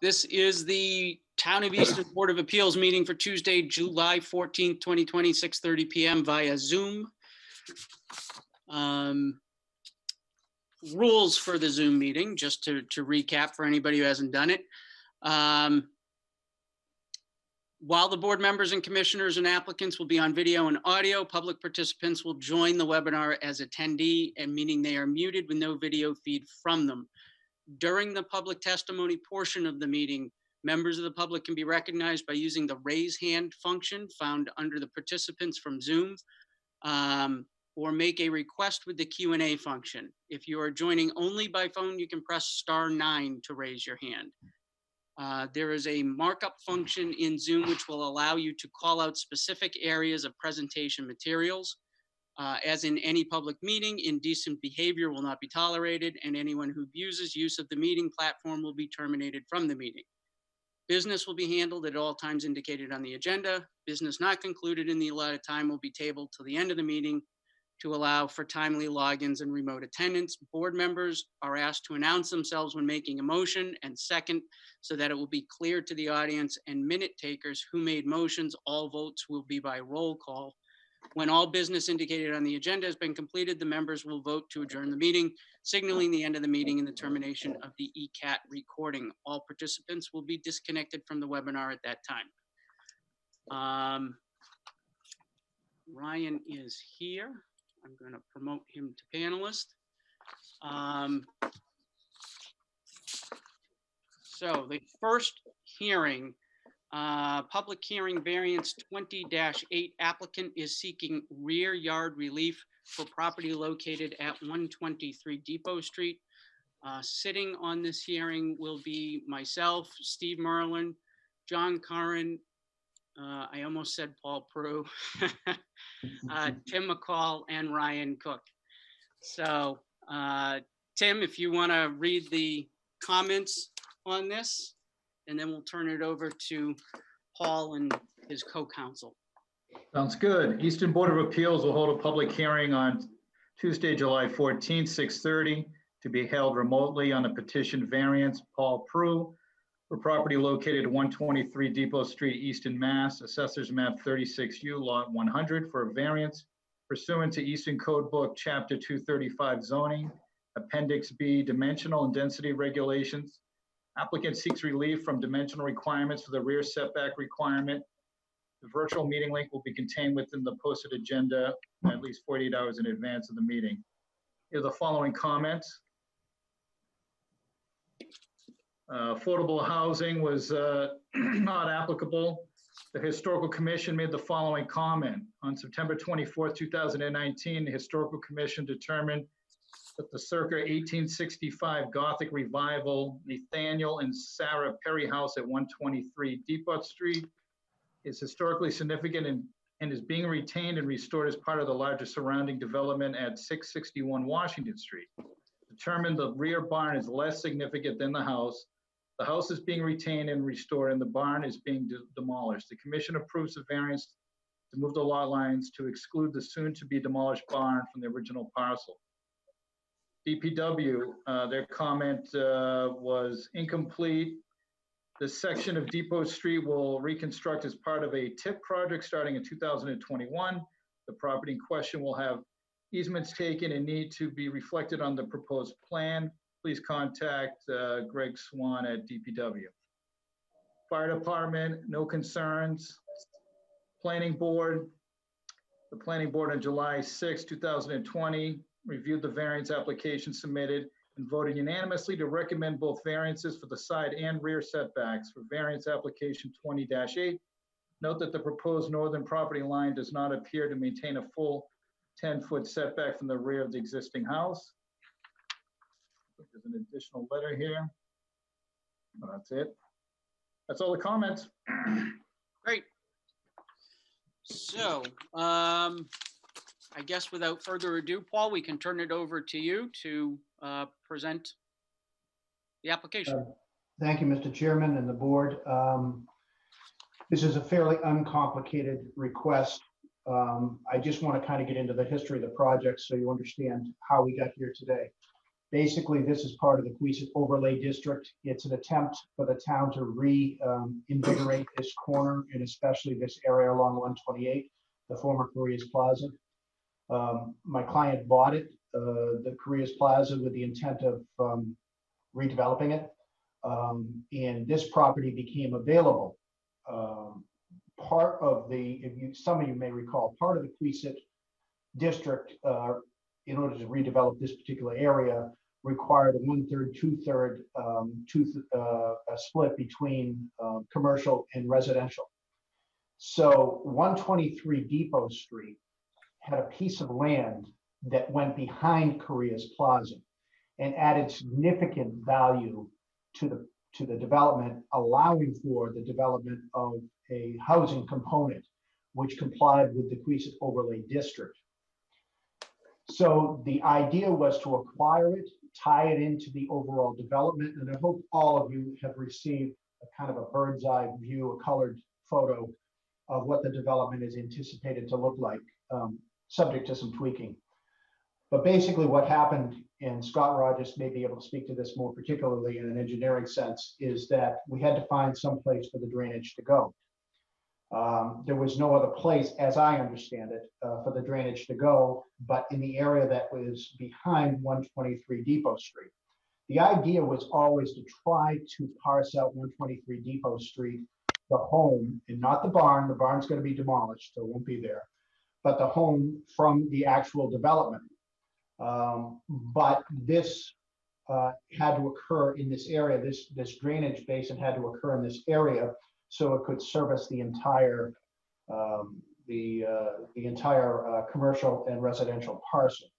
This is the Town of Easton Board of Appeals meeting for Tuesday, July 14th, 2020, 6:30 p.m. via Zoom. Rules for the Zoom meeting, just to recap for anybody who hasn't done it. While the board members and commissioners and applicants will be on video and audio, public participants will join the webinar as attendee, and meaning they are muted with no video feed from them. During the public testimony portion of the meeting, members of the public can be recognized by using the raise hand function found under the participants from Zoom, or make a request with the Q&A function. If you are joining only by phone, you can press *9 to raise your hand. There is a markup function in Zoom which will allow you to call out specific areas of presentation materials. As in any public meeting, indecent behavior will not be tolerated, and anyone who abuses use of the meeting platform will be terminated from the meeting. Business will be handled at all times indicated on the agenda. Business not concluded in the allotted time will be tabled till the end of the meeting to allow for timely logins and remote attendance. Board members are asked to announce themselves when making a motion and second, so that it will be clear to the audience and minute takers who made motions. All votes will be by roll call. When all business indicated on the agenda has been completed, the members will vote to adjourn the meeting, signaling the end of the meeting and the termination of the ECAT recording. All participants will be disconnected from the webinar at that time. Ryan is here. I'm going to promote him to panelist. So the first hearing, public hearing variance 20-8, applicant is seeking rear yard relief for property located at 123 Depot Street. Sitting on this hearing will be myself, Steve Merlin, John Curran, I almost said Paul Prue, Tim McCall, and Ryan Cook. So Tim, if you want to read the comments on this, and then we'll turn it over to Paul and his co-counsel. Sounds good. Easton Board of Appeals will hold a public hearing on Tuesday, July 14th, 6:30, to be held remotely on the petition variance Paul Prue for property located at 123 Depot Street, Easton, Mass. Assessors map 36U, lot 100, for a variance pursuant to Easton Code Book, Chapter 235 zoning, Appendix B, dimensional and density regulations. Applicant seeks relief from dimensional requirements for the rear setback requirement. The virtual meeting link will be contained within the posted agenda at least 48 hours in advance of the meeting. Here are the following comments. Affordable housing was not applicable. The Historical Commission made the following comment. On September 24th, 2019, the Historical Commission determined that the circa 1865 Gothic revival Nathaniel and Sarah Perry House at 123 Depot Street is historically significant and is being retained and restored as part of the larger surrounding development at 661 Washington Street. Determined the rear barn is less significant than the house. The house is being retained and restored, and the barn is being demolished. The commission approves the variance to move the lot lines to exclude the soon-to-be demolished barn from the original parcel. DPW, their comment was incomplete. This section of Depot Street will reconstruct as part of a TIP project starting in 2021. The property in question will have easements taken and need to be reflected on the proposed plan. Please contact Greg Swan at DPW. Fire Department, no concerns. Planning Board, the Planning Board on July 6, 2020, reviewed the variance application submitted and voted unanimously to recommend both variances for the side and rear setbacks for variance application 20-8. Note that the proposed northern property line does not appear to maintain a full 10-foot setback from the rear of the existing house. There's an additional letter here. Oh, that's it. That's all the comments. Great. So I guess without further ado, Paul, we can turn it over to you to present the application. Thank you, Mr. Chairman and the board. This is a fairly uncomplicated request. I just want to kind of get into the history of the project so you understand how we got here today. Basically, this is part of the Queeset Overlay District. It's an attempt for the town to reinvigorate this corner and especially this area along 128, the former Korea's Plaza. My client bought it, the Korea's Plaza, with the intent of redeveloping it. And this property became available. Part of the, some of you may recall, part of the Queeset district, in order to redevelop this particular area, required a 1/3, 2/3 split between commercial and residential. So 123 Depot Street had a piece of land that went behind Korea's Plaza and added significant value to the development, allowing for the development of a housing component, which complied with the Queeset Overlay District. So the idea was to acquire it, tie it into the overall development, and I hope all of you have received a kind of a bird's eye view, a colored photo of what the development is anticipated to look like, subject to some tweaking. But basically what happened, and Scott Rogers may be able to speak to this more particularly in an engineering sense, is that we had to find some place for the drainage to go. There was no other place, as I understand it, for the drainage to go, but in the area that was behind 123 Depot Street. The idea was always to try to parse out 123 Depot Street, the home, and not the barn. The barn's going to be demolished, so it won't be there, but the home from the actual development. But this had to occur in this area. This drainage basin had to occur in this area so it could service the entire commercial and residential parcel,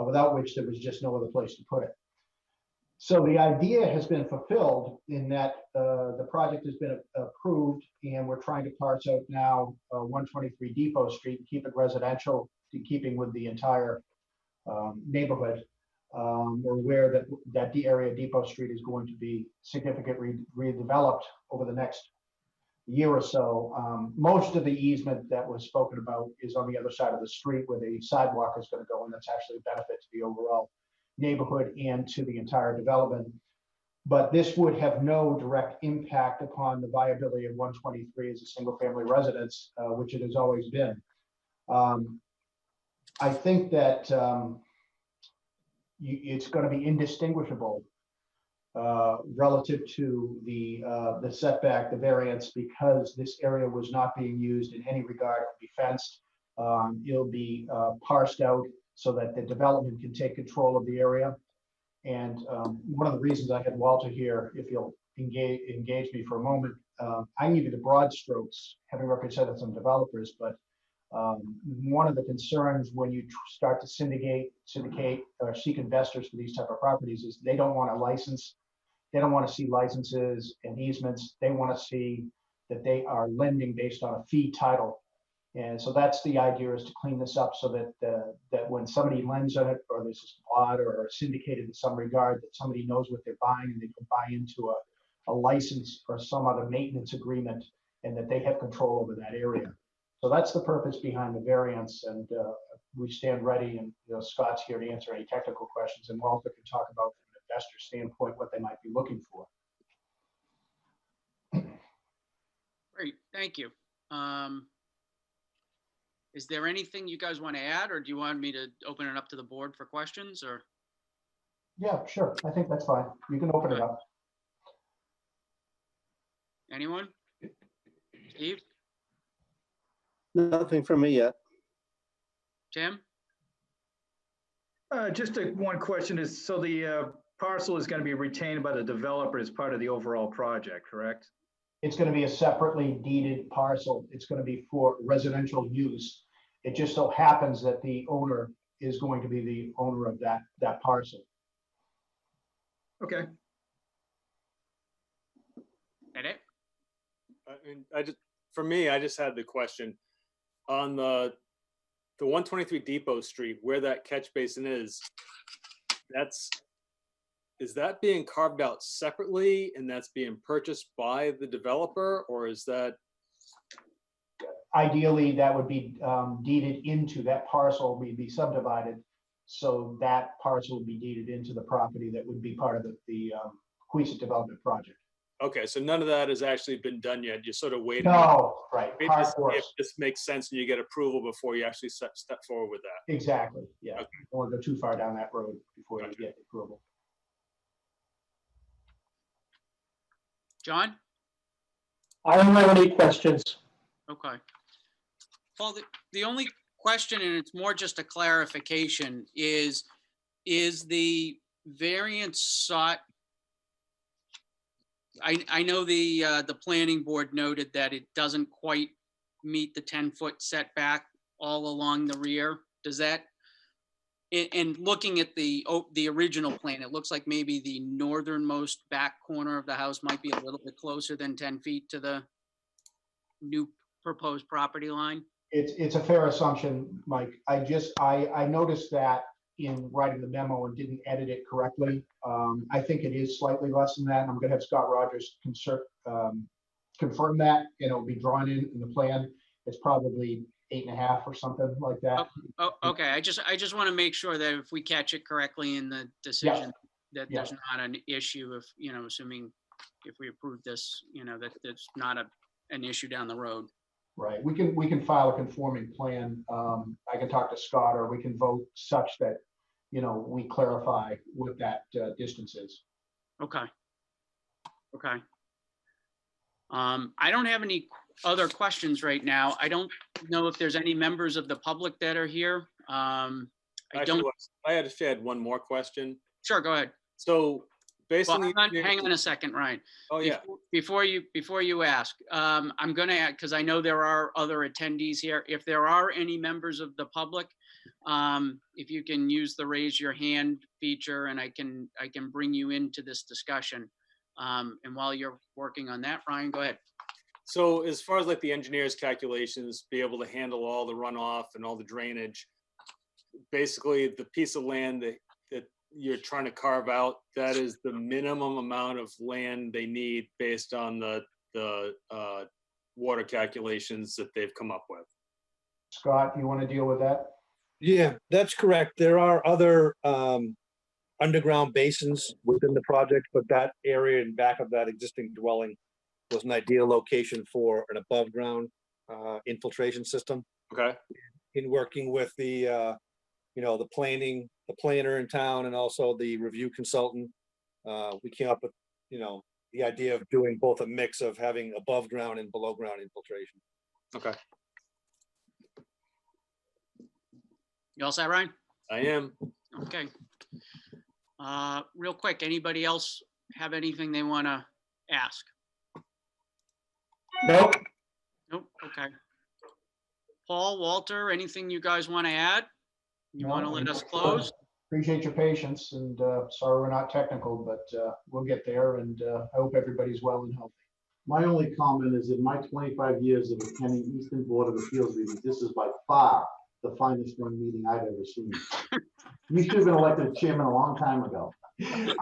without which there was just no other place to put it. So the idea has been fulfilled in that the project has been approved, and we're trying to parse out now 123 Depot Street, keep it residential, in keeping with the entire neighborhood, or where that area Depot Street is going to be significantly redeveloped over the next year or so. Most of the easement that was spoken about is on the other side of the street where the sidewalk is going to go, and that's actually a benefit to the overall neighborhood and to the entire development. But this would have no direct impact upon the viability of 123 as a single family residence, which it has always been. I think that it's going to be indistinguishable relative to the setback, the variance, because this area was not being used in any regard. It will be fenced. It'll be parsed out so that the development can take control of the area. And one of the reasons I had Walter here, if you'll engage me for a moment, I give you the broad strokes, having represented some developers, but one of the concerns when you start to syndicate or seek investors for these type of properties is they don't want a license. They don't want to see licenses and easements. They want to see that they are lending based on a fee title. And so that's the idea, is to clean this up so that that when somebody lends on it, or this is bought or syndicated in some regard, that somebody knows what they're buying and they can buy into a license or some other maintenance agreement, and that they have control over that area. So that's the purpose behind the variance, and we stand ready, and Scott's here to answer any technical questions, and Walter can talk about from an investor standpoint what they might be looking for. Great, thank you. Is there anything you guys want to add, or do you want me to open it up to the board for questions, or? Yeah, sure. I think that's fine. You can open it up. Anyone? Steve? Nothing from me yet. Tim? Just one question is, so the parcel is going to be retained by the developer as part of the overall project, correct? It's going to be a separately deeded parcel. It's going to be for residential use. It just so happens that the owner is going to be the owner of that parcel. Okay. Edit? For me, I just had the question on the 123 Depot Street, where that catch basin is that being carved out separately and that's being purchased by the developer, or is that? Ideally, that would be deeded into that parcel, be subdivided So that parcel would be deeded into the property that would be part of the Queesit development project. Okay, so none of that has actually been done yet. You're sort of waiting. No, right, Wait hard to see if course. this makes sense and you get approval before you actually step forward with that. Exactly, yeah. Okay. Don't want to go too far down that road before you get approval. John? I don't have any questions. Okay. Paul, the only question, and it's more just a clarification, is the variance sought? I know the planning board noted that it doesn't quite meet the 10-foot setback all along the rear. Does that, and looking at the original plan, it looks like maybe the northernmost back corner of the house might be a little bit closer than 10 feet to the new proposed property line? It's a fair assumption, Mike. I noticed that in writing the memo and didn't edit it correctly. I think it is slightly less than that. And I'm gonna have Scott Rogers confirm that, and it'll be drawn in the plan. It's probably 8.5 or something like that. Oh, okay. I just want to make sure that if we catch it correctly in the decision, that Yeah. there's not an issue if, assuming if we approve this, that there's not an issue down the road. Right, we can file a conforming plan. I can talk to Scott, or we can vote such that, we clarify what that distance is. Okay. Okay. I don't have any other questions right now. I don't know if there's any members of the public that are here. I actually had one more question. Sure, go ahead. So based Well, on hang on a second, Ryan. Oh yeah. Before you ask, I'm going to add, because I know there are other attendees here. If there are any members of the public, if you can use the raise your hand feature, and I can bring you into this discussion. And while you're working on that, Ryan, go ahead. So as far as like the engineer's calculations, be able to handle all the runoff and all the drainage, basically the piece of land that you're trying to carve out, that is the minimum amount of land they need based on the water calculations that they've come up with. Scott, you want to deal with that? Yeah, that's correct. There are other underground basins within the project, but that area in back of that existing dwelling was an ideal location for an above ground infiltration system. Okay. In working with the the planner in town and also the review consultant, we came up with, the idea of doing both a mix of having above ground and below ground infiltration. Okay. You all set, Ryan? I am. Okay. Real quick, anybody else have anything they want to ask? Nope. Nope. Okay. Paul, Walter, anything you guys want to add? You want to let us close? Appreciate your patience, and sorry we're not technical, but we'll get there, and I hope everybody's well and healthy. My only comment is in my 25 years of attending Eastern Board of Appeals meetings, this is by far the finest run meeting I've ever seen. You should have been elected chairman a long time ago.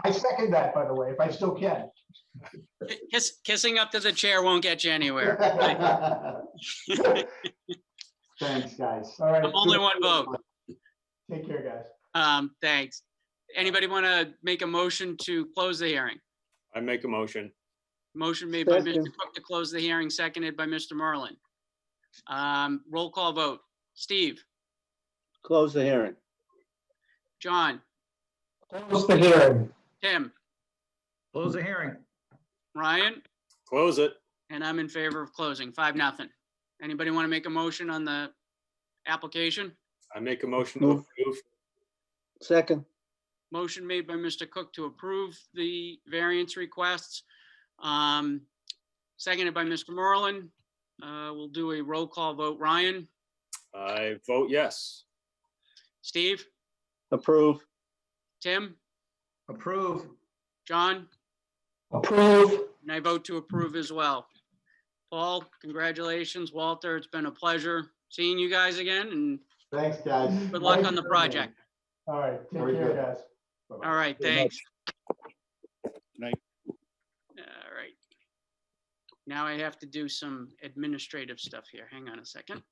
I second that, by the way, if I still can. Kissing up to the chair won't get you anywhere. Thanks, guys. All right. I'm only one vote. Take care, guys. Thanks. Anybody want to make a motion to close the hearing? I make a motion. Motion made by Mr. Second. Cook to close the hearing, seconded by Mr. Merlin. Roll call vote. Steve, Close the hearing. John, Close the hearing. Tim, Close the hearing. Ryan, Close it. and I'm in favor of closing, 5-0. Anybody want to make a motion on the application? I make a motion to approve. Second. Motion made by Mr. Cook to approve the variance requests. Seconded by Mr. Merlin. We'll do a roll call vote. Ryan, I vote yes. Steve, Approve. Tim, Approve. John, Approve. and I vote to approve as well. Paul, congratulations. Walter, it's been a pleasure seeing you guys again, and Thanks, guys. good luck on the project. All right, take Very care, good. guys. Bye-bye. All right, Very thanks. Night. All right. Now I have to do some administrative stuff here. Hang on a second.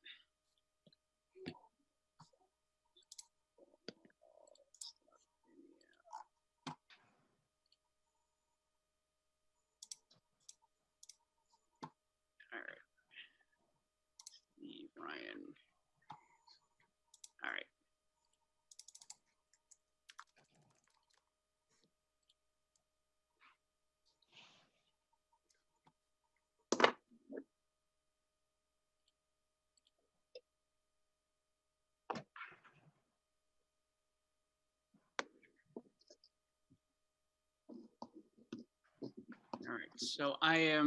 All right, so I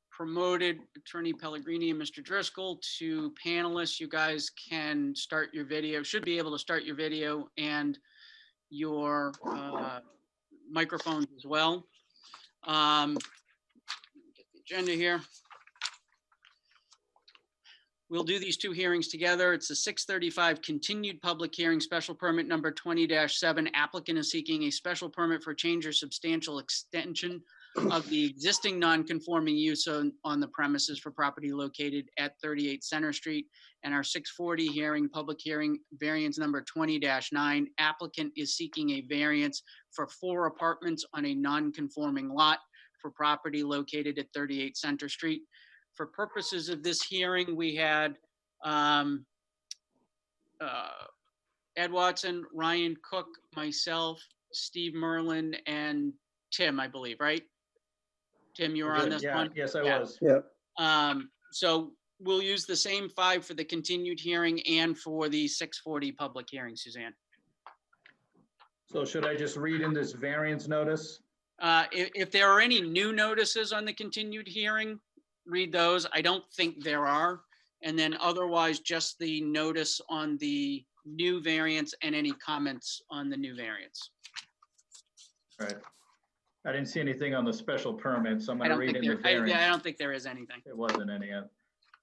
promoted Attorney Pellegrini and Mr. Driscoll to panelists. You guys can start your video, should be able to start your video and your microphones as well. Get the agenda here. We'll do these two hearings together. It's a 6:35 continued public hearing, special permit number 20-7. Applicant is seeking a special permit for change or substantial extension of the existing non-conforming use on the premises for property located at 38 Center Street. And our 6:40 hearing, public hearing, variance number 20-9. Applicant is seeking a variance for 4 apartments on a non-conforming lot for property located at 38 Center Street. For purposes of this hearing, we had Ed Watson, Ryan Cook, myself, Steve Merlin, and Tim, I believe, right? Tim, you were on this Yeah, one? yes, I Yeah. was. So we'll use the same 5 for the continued hearing and for the 6:40 public hearing, Suzanne. So should I just read in this variance notice? If there are any new notices on the continued hearing, read those. I don't think there are. And then otherwise, just the notice on the new variance and any comments on the new variance. All right. I didn't see anything on the special permit, so I'm I going to don't read think in the there, variance. I don't think there is anything. It wasn't any.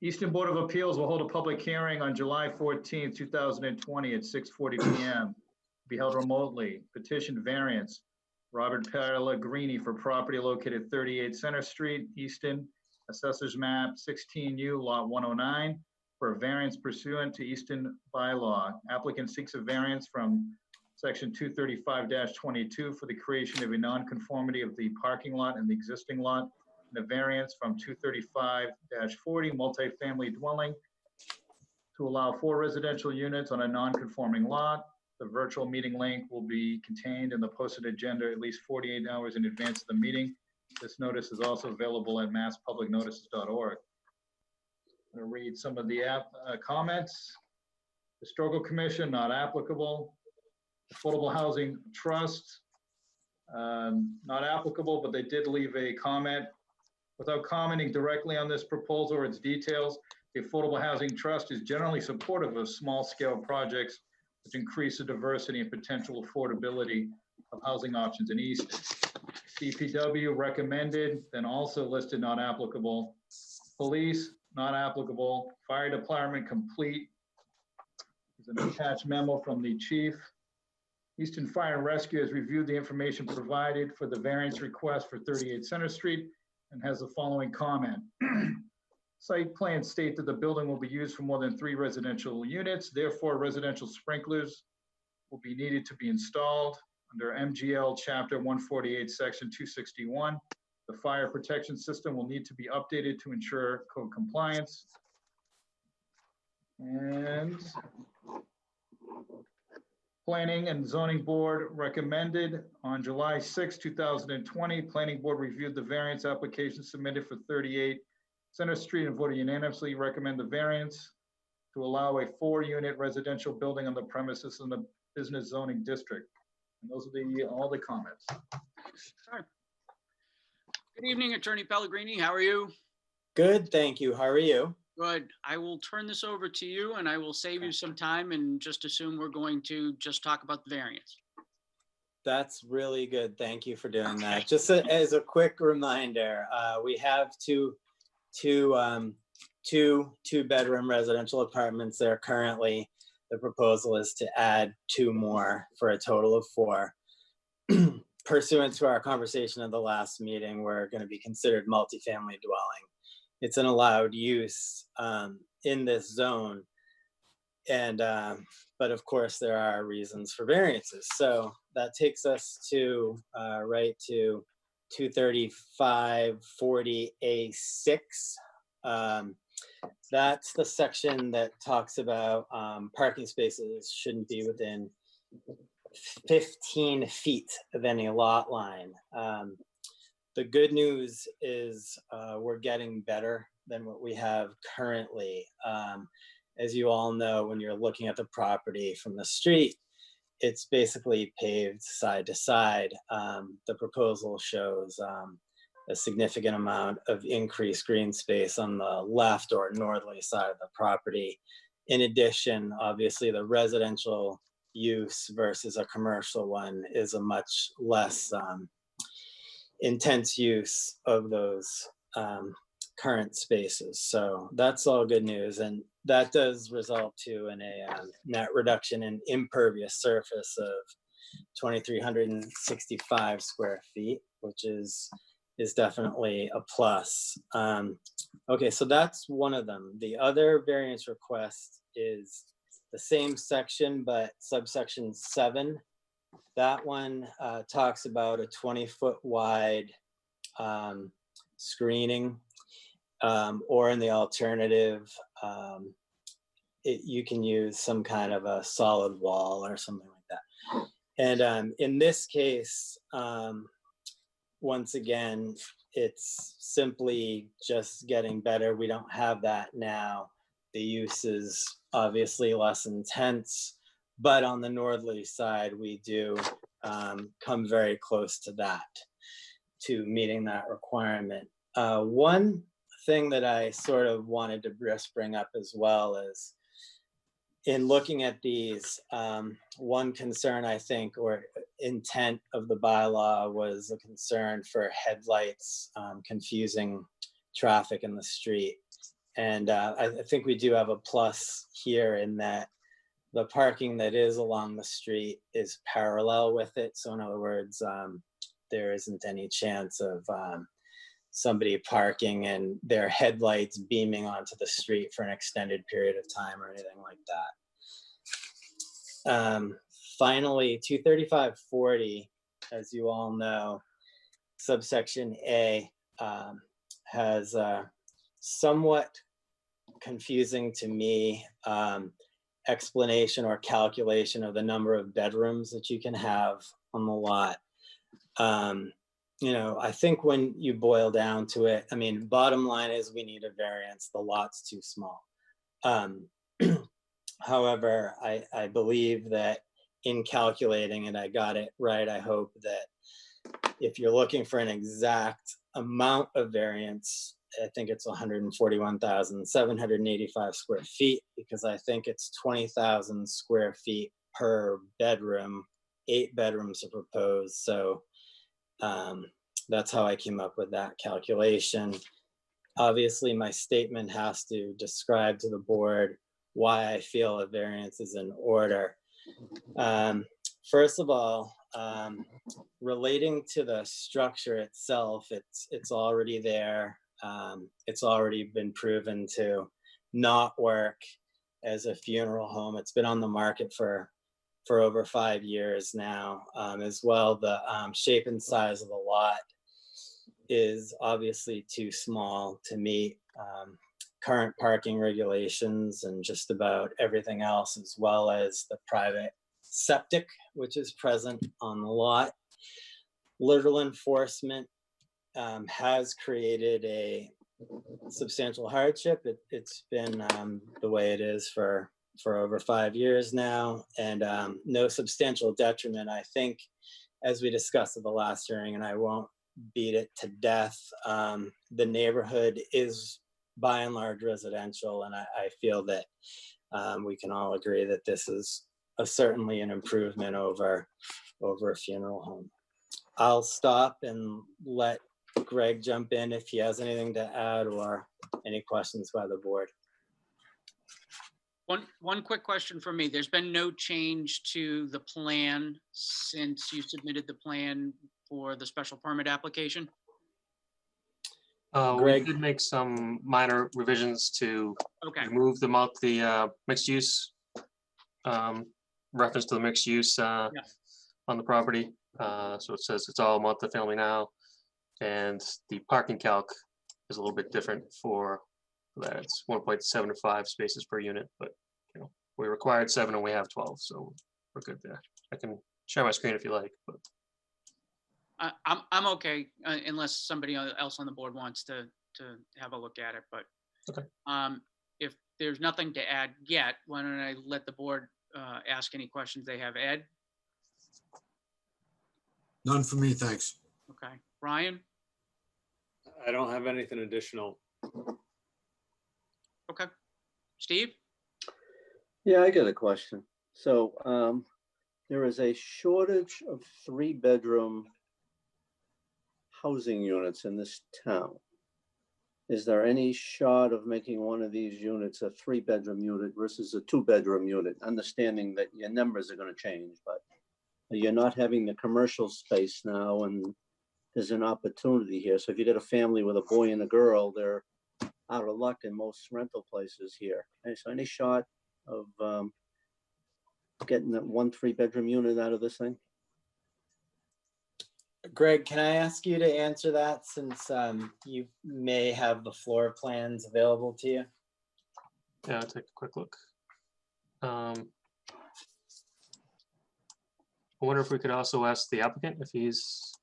Eastern Board of Appeals will hold a public hearing on July 14th, 2020 at 6:40 PM. Be held remotely. Petition variance, Robert Pellegrini for property located at 38 Center Street, Easton, Assessors Map 16U, Lot 109, for a variance pursuant to Easton bylaw. Applicant seeks a variance from Section 235-22 for the creation of a nonconformity of the parking lot and the existing lot, and a variance from 235-40 multifamily dwelling to allow 4 residential units on a non-conforming lot. The virtual meeting link will be contained in the posted agenda at least 48 hours in advance of the meeting. This notice is also available at masspublicnotices.org. I'm going to read some of the comments. Historical Commission, not applicable. Affordable Housing Trust, not applicable, but they did leave a comment. Without commenting directly on this proposal or its details, the Affordable Housing Trust is generally supportive of small-scale projects which increase the diversity and potential affordability of housing options in Easton. DPW recommended, then also listed not applicable. Police, not applicable. Fire Department, complete. There's an attached memo from the chief. Easton Fire and Rescue has reviewed the information provided for the variance request for 38 Center Street and has the following comment. Site plans state that the building will be used for more than 3 residential units. Therefore, residential sprinklers will be needed to be installed. Under MGL Chapter 148, Section 261, the fire protection system will need to be updated to ensure code compliance. And Planning and Zoning Board recommended on July 6, 2020. Planning Board reviewed the variance application submitted for 38 Center Street and voted unanimously recommend the variance to allow a 4-unit residential building on the premises in the business zoning district. And those are all the comments. Sure. Good evening, Attorney Pellegrini. How are you? Good, thank you. How are you? Good. I will turn this over to you and I will save you some time and just assume we're going to just talk about the variance. That's really good. Thank you for doing that. Just as a quick reminder, we have two bedroom residential apartments there currently. The proposal is to add 2 more for a total of 4. Pursuant to our conversation at the last meeting, we're going to be considered multifamily dwelling. It's an allowed use in this zone. And, but of course there are reasons for variances. So that takes us to, right to 235-40A6. That's the section that talks about parking spaces shouldn't be within 15 feet of any lot line. The good news is we're getting better than what we have currently. As you all know, when you're looking at the property from the street, it's basically paved side to side. The proposal shows a significant amount of increased green space on the left or northerly side of the property. In addition, obviously, the residential use versus a commercial one is a much less intense use of those current spaces. So that's all good news. And that does result to a net reduction in impervious surface of 2,365 square feet, which is definitely a plus. Okay, so that's one of them. The other variance request is the same section, but subsection 7. That one talks about a 20-foot wide screening, or in the alternative, you can use some kind of a solid wall or something like that. And in this case, once again, it's simply just getting better. We don't have that now. The use is obviously less intense, but on the northerly side, we do come very close to that, to meeting that requirement. One thing that I sort of wanted to just bring up as well is, in looking at these, one concern, I think, or intent of the bylaw was a concern for headlights confusing traffic in the street. And I think we do have a plus here in that the parking that is along the street is parallel with it. So in other words, there isn't any chance of somebody parking and their headlights beaming onto the street for an extended period of time or anything like that. Finally, 23540, as you all know, subsection A has somewhat confusing to me explanation or calculation of the number of bedrooms that you can have on the lot. You know, I think when you boil down to it, I mean, bottom line is we need a variance. The lot's too small. However, I believe that in calculating, and I got it right, I hope that if you're looking for an exact amount of variance, I think it's 141,785 square feet, because I think it's 20,000 square feet per bedroom. 8 bedrooms are proposed. So that's how I came up with that calculation. Obviously, my statement has to describe to the board why I feel a variance is in order. First of all, relating to the structure itself, it's already there. It's already been proven to not work as a funeral home. It's been on the market for over 5 years now. As well, the shape and size of the lot is obviously too small to meet current parking regulations and just about everything else, as well as the private septic, which is present on the lot. Literal enforcement has created a substantial hardship. It's been the way it is for over 5 years now, and no substantial detriment. I think, as we discussed at the last hearing, and I won't beat it to death, the neighborhood is by and large residential, and I feel that we can all agree that this is certainly an improvement over a funeral home. I'll stop and let Greg jump in if he has anything to add or any questions by the board. One quick question for me. There's been no change to the plan since you submitted the plan for the special permit application? We did make some minor revisions to remove the mixed use, reference to the mixed use on the property. So it says it's all multifamily now, and the parking calc is a little bit different for that. It's 1.75 spaces per unit, but you know, we required 7 and we have 12, so we're good there. I can share my screen if you like, but I'm okay unless somebody else on the board wants to have a look at it. But if there's nothing to add yet, why don't I let the board ask any questions they have? Ed? None for me, thanks. Okay, Ryan? I don't have anything additional. Okay. Steve? Yeah, I got a question. So there is a shortage of 3-bedroom housing units in this town. Is there any shot of making one of these units a 3-bedroom unit versus a 2-bedroom unit? Understanding that your numbers are going to change, but you're not having the commercial space now, and there's an opportunity here. So if you got a family with a boy and a girl, they're out of luck in most rental places here. And so any shot of getting that 1 3-bedroom unit out of this thing? Greg, can I ask you to answer that since you may have the floor plans available to you? Yeah, I'll take a quick look. I wonder if we could also ask the applicant if he's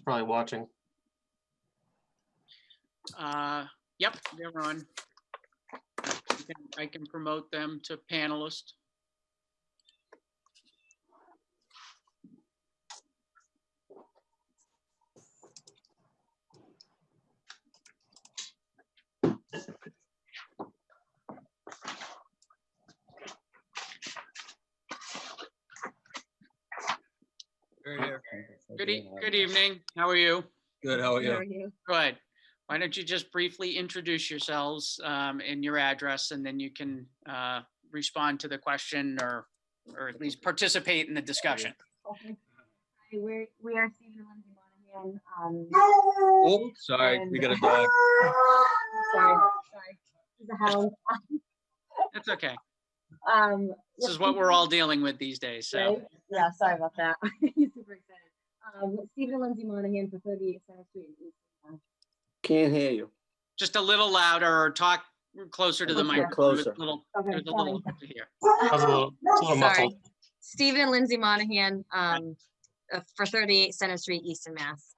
probably watching. Yep, they're on. I can promote them to panelist. Good evening. How are you? Good, how are you? Good. Why don't you just briefly introduce yourselves and your address, and then you can respond to the question or at least participate in the discussion. Okay. Hi, we are Stephen and Lindsay Monahan. Oh, sorry, we got a dog. Sorry. He's a hound. That's okay. This is what we're all dealing with these days. So right? Yeah, sorry about that. He's super excited. Stephen and Lindsay Monahan for 38 Center Street in East. Can't hear you. just a little louder or talk closer to the Okay. microphone. Closer. There's a little, Okay, there's a little sorry. to hear. It's a little Sorry. muffled. Stephen and Lindsay Monahan for 38 Center Street, Easton, Mass.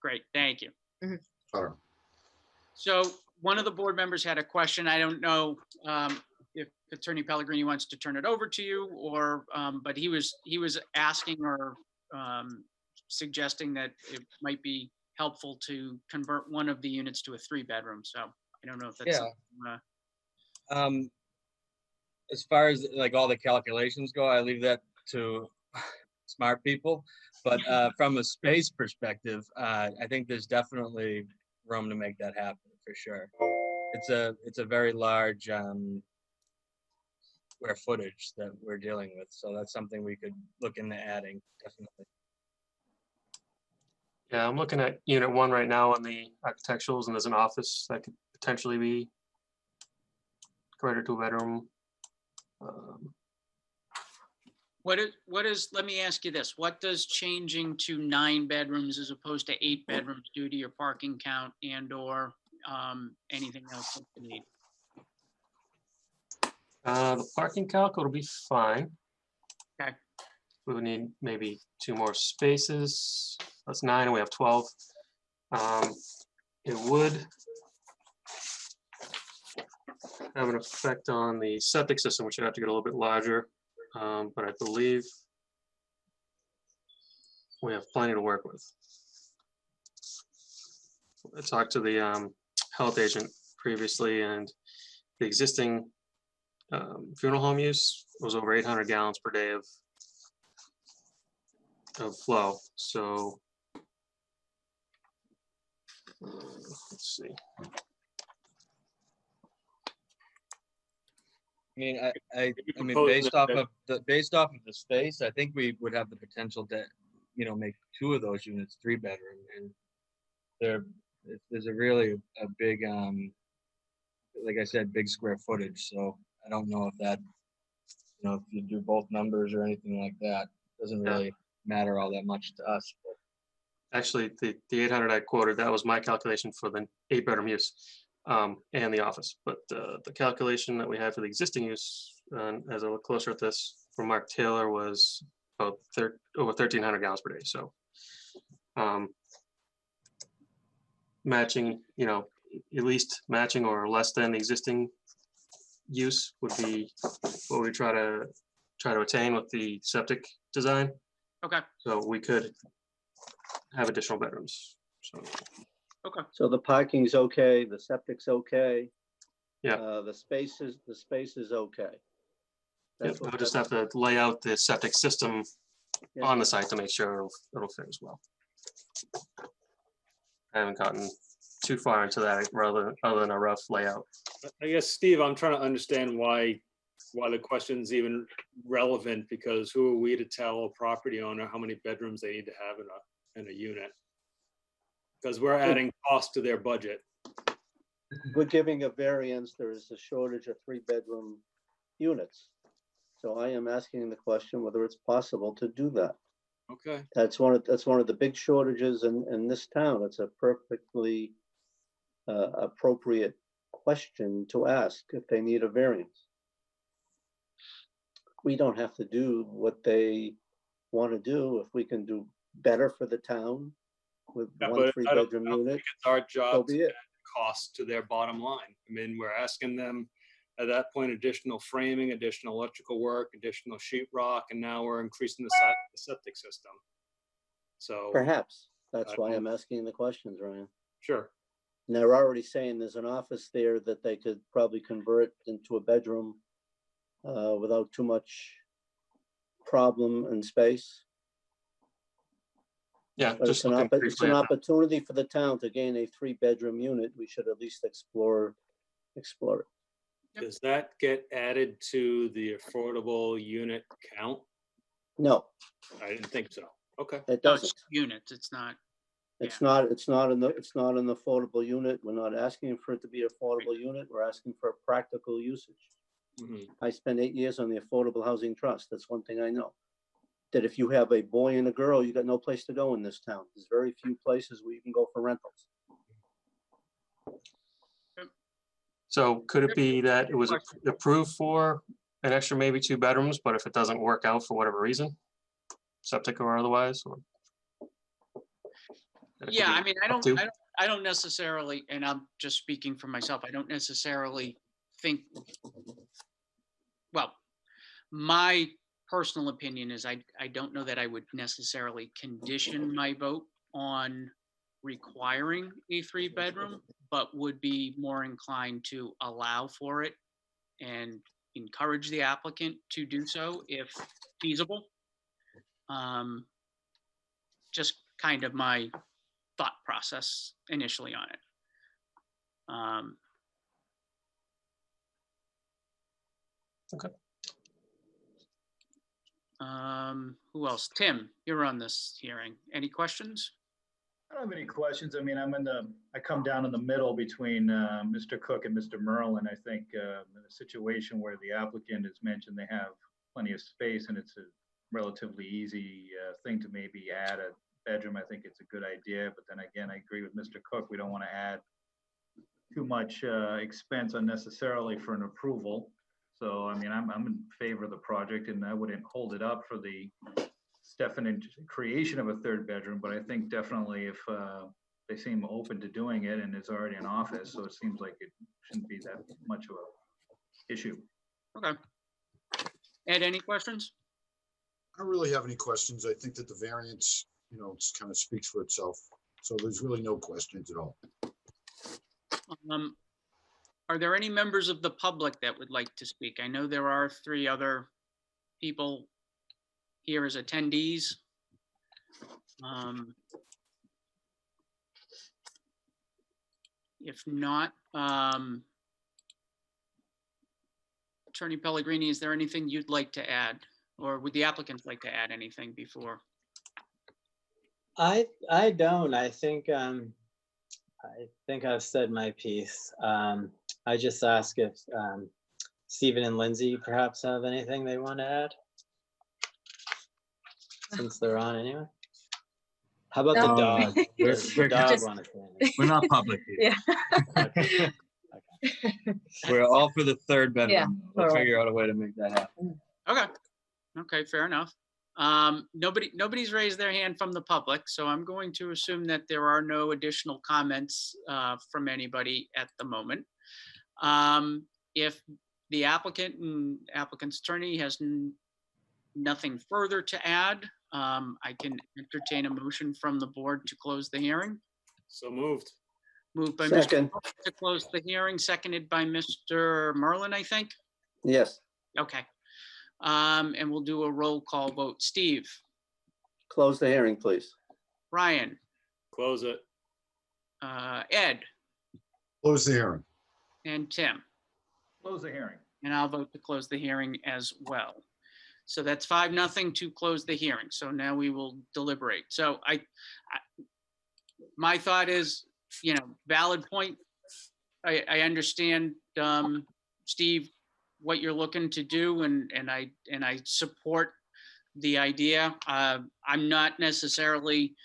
Great, thank you. Sure. So one of the board members had a question. I don't know if Attorney Pellegrini wants to turn it over to you or, but he was asking or suggesting that it might be helpful to convert one of the units to a 3-bedroom. So I don't know if that's something, As far as like all the calculations go, I leave that to smart people. But from a space perspective, I think there's definitely room to make that happen for sure. It's a very large square footage that we're dealing with, so that's something we could look into adding, definitely. Yeah, I'm looking at unit 1 right now on the architecturals, and there's an office that could potentially be converted to a bedroom. what is, let me ask you this, what does changing to 9 bedrooms as opposed to 8 bedrooms do to your parking count and or anything else that you need? The parking calc will be fine. Okay. We would need maybe 2 more spaces. That's 9 and we have 12. It would have an effect on the septic system, which would have to get a little bit larger. But I believe we have plenty to work with. I talked to the health agent previously, and the existing funeral home use was over 800 gallons per day of flow. So let's see. I mean, I mean, proposing based that- off of the space, I think we would have the potential to, you know, make 2 of those units 3-bedroom, and there's a really a big, like I said, big square footage. So I don't know if that, you know, if you do both numbers or anything like that, doesn't really matter all that much to us. But Actually, the 800 I quoted, that was my calculation for the 8-bedroom use and the office. But the calculation that we had for the existing use, as I look closer at this, from Mark Taylor was about over 1,300 gallons per day. So matching, you know, at least matching or less than the existing use would be what we try to try to attain with the septic design. Okay, So we could have additional bedrooms. So okay. So the parking's okay, the septic's okay. Yeah. The space is okay. yep, That's we'll what, just have to lay out the septic system yeah. on the site to make sure it'll fit as well. I haven't gotten too far into that other than a rough layout. I guess, Steve, I'm trying to understand why the question's even relevant, because who are we to tell a property owner how many bedrooms they need to have in a unit? Because we're adding cost to their budget. We're giving a variance. There is a shortage of 3-bedroom units. So I am asking the question whether it's possible to do that. Okay. That's one of the big shortages in this town. It's a perfectly appropriate question to ask if they need a variance. We don't have to do what they want to do. If we can do better for the town with Yeah, one but I don't 3-bedroom think unit, it's our so job to be it. add cost to their bottom line. I mean, we're asking them at that point additional framing, additional electrical work, additional sheetrock, and now we're increasing the size of the septic system. So Perhaps. That's I why don't- I'm asking the questions, Ryan. sure. And they're already saying there's an office there that they could probably convert into a bedroom without too much problem and space. Yeah, But just it's looking it's briefly an at that. opportunity for the town to gain a 3-bedroom unit. We should at least explore it. Yep. Does that get added to the affordable unit count? No, I didn't think so. Okay. it No, it's doesn't. units, it's not. It's not an affordable unit. We're not asking for it to be an affordable unit. We're asking for a practical usage. Mhm. I spent 8 years on the Affordable Housing Trust. That's one thing I know. That if you have a boy and a girl, you got no place to go in this town. There's very few places where you can go for rentals. So could it be that it was approved for an extra maybe 2 bedrooms, but if it doesn't work out for whatever reason, septic or otherwise? Or that it could Yeah, be I mean, up to? I don't necessarily, and I'm just speaking for myself, I don't necessarily think, well, my personal opinion is I don't know that I would necessarily condition my vote on requiring a 3-bedroom, but would be more inclined to allow for it and encourage the applicant to do so if feasible. Just kind of my thought process initially on it. Okay. Who else? Tim, you're on this hearing. Any questions? I don't have any questions. I mean, I come down in the middle between Mr. Cook and Mr. Merlin. I think in a situation where the applicant has mentioned they have plenty of space and it's a relatively easy thing to maybe add a bedroom, I think it's a good idea. But then again, I agree with Mr. Cook. We don't want to add too much expense unnecessarily for an approval. So, I mean, I'm in favor of the project and I wouldn't hold it up for the definite creation of a 3rd bedroom, but I think definitely if they seem open to doing it and it's already an office, so it seems like it shouldn't be that much of a issue. Okay. Ed, any questions? I don't really have any questions. I think that the variance, kind of speaks for itself. So there's really no questions at all. Are there any members of the public that would like to speak? I know there are 3 other people here as attendees. If not, Attorney Pellegrini, is there anything you'd like to add? Or would the applicants like to add anything before? I don't. I think I've said my piece. I just ask if Stephen and Lindsay perhaps have anything they want to add, since they're on anyway. How about the No. dog? Does the dog Just- want to say anything? We're not public here. Yeah. Okay. We're all for the 3rd bedroom. Yeah, We'll all right. figure out a way to make that happen. Okay. Okay, fair enough. Nobody's raised their hand from the public, so I'm going to assume that there are no additional comments from anybody at the moment. If the applicant and applicant's attorney has nothing further to add, I can entertain a motion from the board to close the hearing. So moved. Moved by Mr. Second, to close the hearing, seconded by Mr. Merlin, I think. yes, Okay. And we'll do a roll call vote. Steve, close the hearing, please. Brian, Close it. Ed, Close the hearing. and Tim. Close the hearing. And I'll vote to close the hearing as well. So that's 5-0 to close the hearing. So now we will deliberate. So my thought is, valid point. I understand, Steve, what you're looking to do, and I support the idea. I'm not necessarily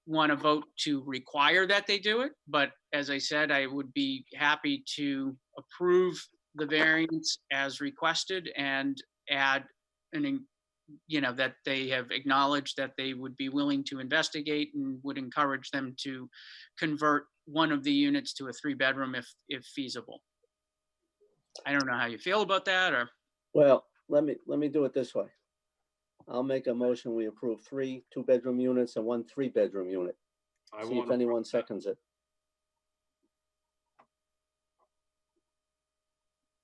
want to vote to require that they do it, but as I said, I would be happy to approve the variance as requested and add that they have acknowledged that they would be willing to investigate and would encourage them to convert one of the units to a 3-bedroom if feasible. I don't know how you feel about that, or Well, let me do it this way. I'll make a motion, we approve 3 2-bedroom units and 1 3-bedroom unit. I See if want anyone seconds it.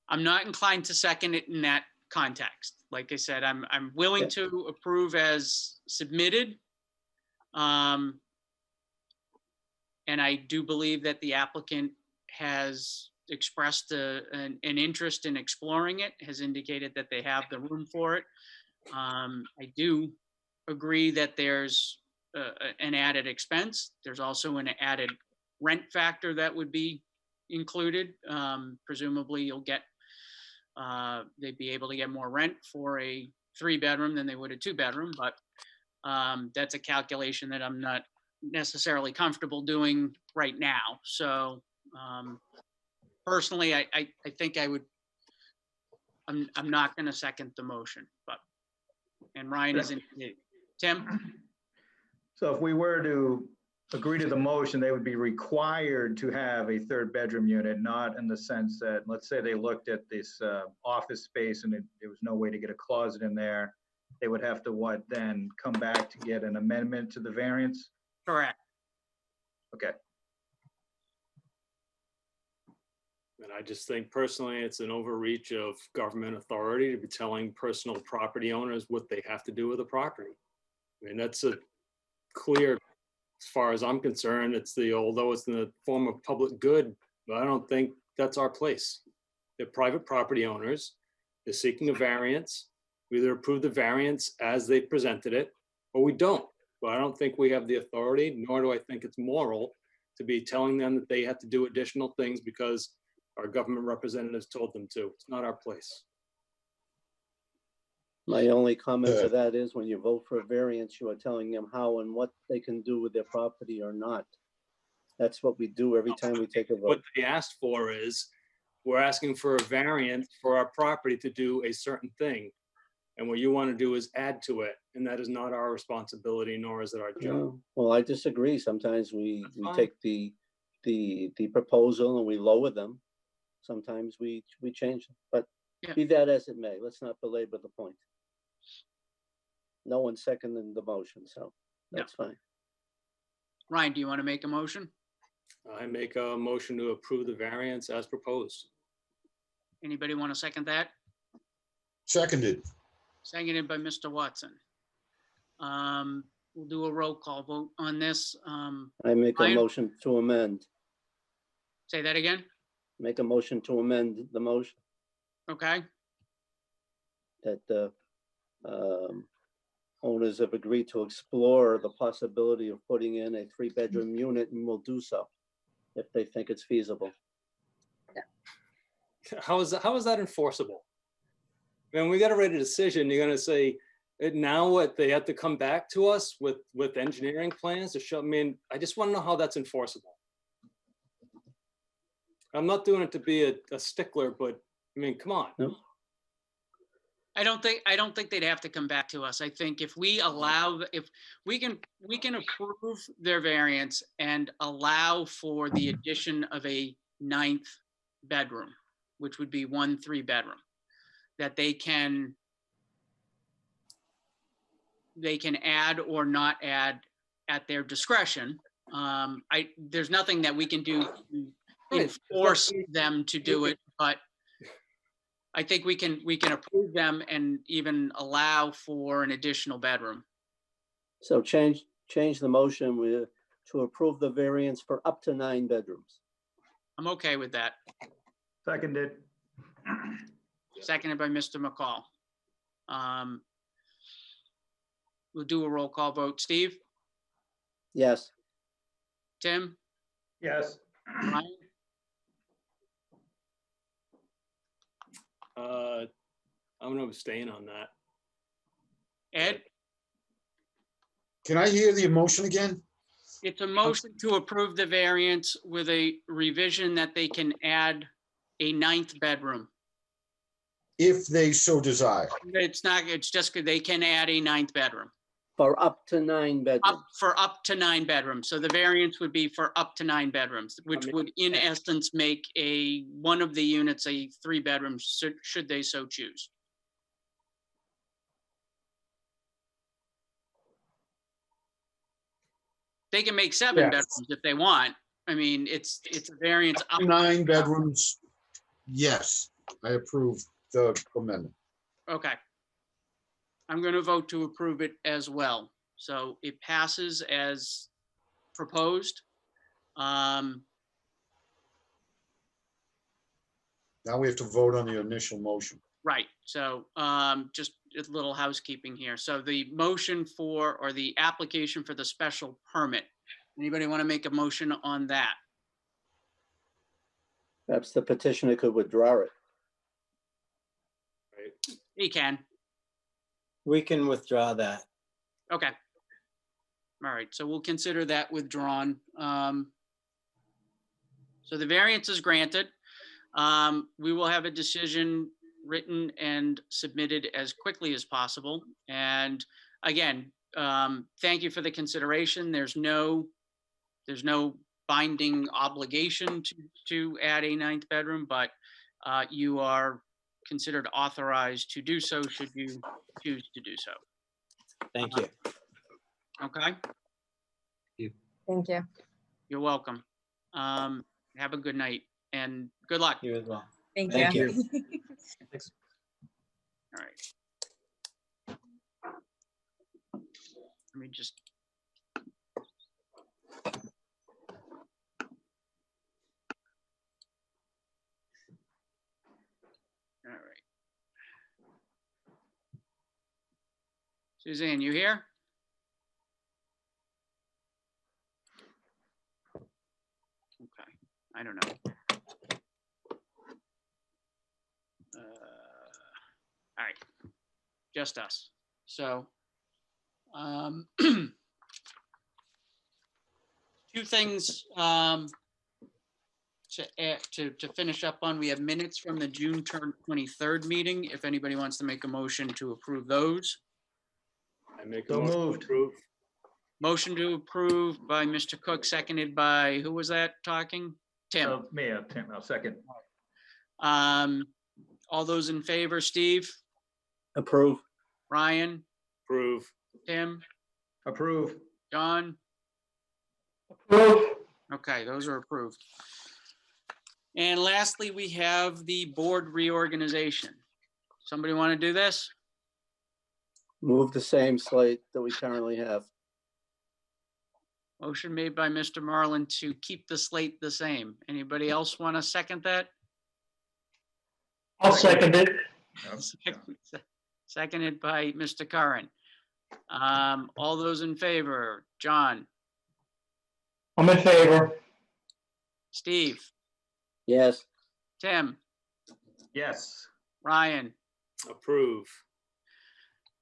I'm not inclined to second it in that context. Like I said, I'm willing Yeah. to approve as submitted. And I do believe that the applicant has expressed an interest in exploring it, has indicated that they have the room for it. I do agree that there's an added expense. There's also an added rent factor that would be included. Presumably you'll get, they'd be able to get more rent for a 3-bedroom than they would a 2-bedroom, but that's a calculation that I'm not necessarily comfortable doing right now. So personally, I think I would, I'm not going to second the motion, but, and Ryan is in. Tim? So if we were to agree to the motion, they would be required to have a 3rd-bedroom unit, not in the sense that, let's say they looked at this office space and there was no way to get a closet in there. They would have to then come back to get an amendment to the variance? Correct. Okay. And I just think personally, it's an overreach of government authority to be telling personal property owners what they have to do with the property. I mean, that's a clear, as far as I'm concerned, although it's in the form of public good, but I don't think that's our place. They're private property owners. They're seeking a variance. We either approve the variance as they presented it, or we don't. But I don't think we have the authority, nor do I think it's moral to be telling them that they have to do additional things because our government representatives told them to. It's not our place. My only comment to that is when you vote for a variance, you are telling them how and what they can do with their property or not. That's what we do every time we take a vote. What they asked for is, we're asking for a variance for our property to do a certain thing. And what you want to do is add to it. And that is not our responsibility, nor is it our job. No, well, I disagree. Sometimes we fine. take the proposal and we lower them. Sometimes we change them, but Yeah. be that as it may, let's not belabor the point. No one seconded the motion, so that's fine. Ryan, do you want to make a motion? I make a motion to approve the variance as proposed. Anybody want to second that? Seconded. Seconded by Mr. Watson. We'll do a roll call vote on this. I make a Ryan? motion to amend, Say that again? make a motion to amend the motion Okay, that the owners have agreed to explore the possibility of putting in a 3-bedroom unit and will do so if they think it's feasible. How is that enforceable? When we got to write a decision, you're going to say, now what, they have to come back to us with engineering plans to show, I mean, I just want to know how that's enforceable. I'm not doing it to be a stickler, but I mean, come on. No. I don't think they'd have to come back to us. I think if we can approve their variance and allow for the addition of a 9th bedroom, which would be 1 3-bedroom, that they can they can add or not add at their discretion. There's nothing that we can do to force them to do it, but I think we can approve them and even allow for an additional bedroom. So change the motion to approve the variance for up to 9 bedrooms. I'm okay with that. Seconded. Seconded by Mr. McCall. We'll do a roll call vote. Steve? Yes. Tim? Yes. Ryan? I'm gonna abstain on that. Ed? Can I hear the motion again? It's a motion to approve the variance with a revision that they can add a 9th bedroom. If they so desire. It's not, it's just they can add a 9th bedroom. For up to 9 bedrooms. Up to 9 bedrooms. So the variance would be for up to 9 bedrooms, which would in essence make one of the units a 3-bedroom, should they so choose. They can make 7 Yes. bedrooms if they want. I mean, it's a variance up. 9 bedrooms. Yes, I approve the amendment. Okay. I'm going to vote to approve it as well. So it passes as proposed. Now we have to vote on the initial motion. Right. So just a little housekeeping here. So the motion for, or the application for the special permit. Anybody want to make a motion on that? Perhaps the petitioner could withdraw it. He can. We can withdraw that. Okay. All right. So we'll consider that withdrawn. So the variance is granted. We will have a decision written and submitted as quickly as possible. And again, thank you for the consideration. There's no binding obligation to add a 9th bedroom, but you are considered authorized to do so should you choose to do so. Thank you. Okay, Thank you. you're welcome. Have a good night and good luck. You as well. Thank Thank you. you. Thanks. All right. Let me just. All right. Suzanne, you here? Okay, I don't know. All right, just us. So, two things to finish up on. We have minutes from the June 23rd meeting. If anybody wants to make a motion to approve those. I make a So motion to moved. approve. Motion to approve by Mr. Cook, seconded by, who was that talking? Tim. Tim, I'll second. All those in favor, Steve, Approve. Ryan, Approve. Tim, Approve. John? Approve. Okay, those are approved. And lastly, we have the board reorganization. Somebody want to do this? Move the same slate that we currently have. Motion made by Mr. Marlin to keep the slate the same. Anybody else want to second that? I'll second it. Seconded by Mr. Curran. All those in favor, John, I'm in favor. Steve, Yes. Tim, Yes. Ryan, Approve.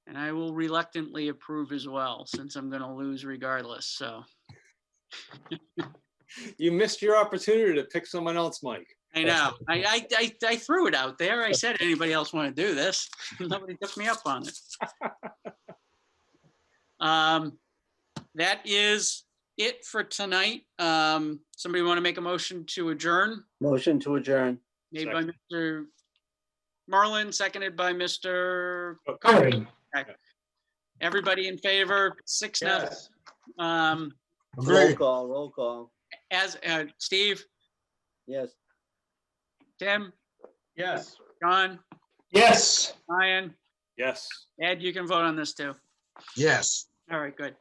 and I will reluctantly approve as well, since I'm going to lose regardless, so. You missed your opportunity to pick someone else, Mike. I know, I threw it out there. I said, anybody else want to do this? Nobody took me up on it. That is it for tonight. Somebody want to make a motion to adjourn? Motion to adjourn. Made by Mr. Marlin, seconded by Mr. Curran. Okay. Everybody in favor, 6-0. Yes. Um, Roll call, roll call. as, Steve, Yes. Tim, Yes. John, Yes. Ryan, Yes. Ed, you can vote on this too. Yes. All right, good.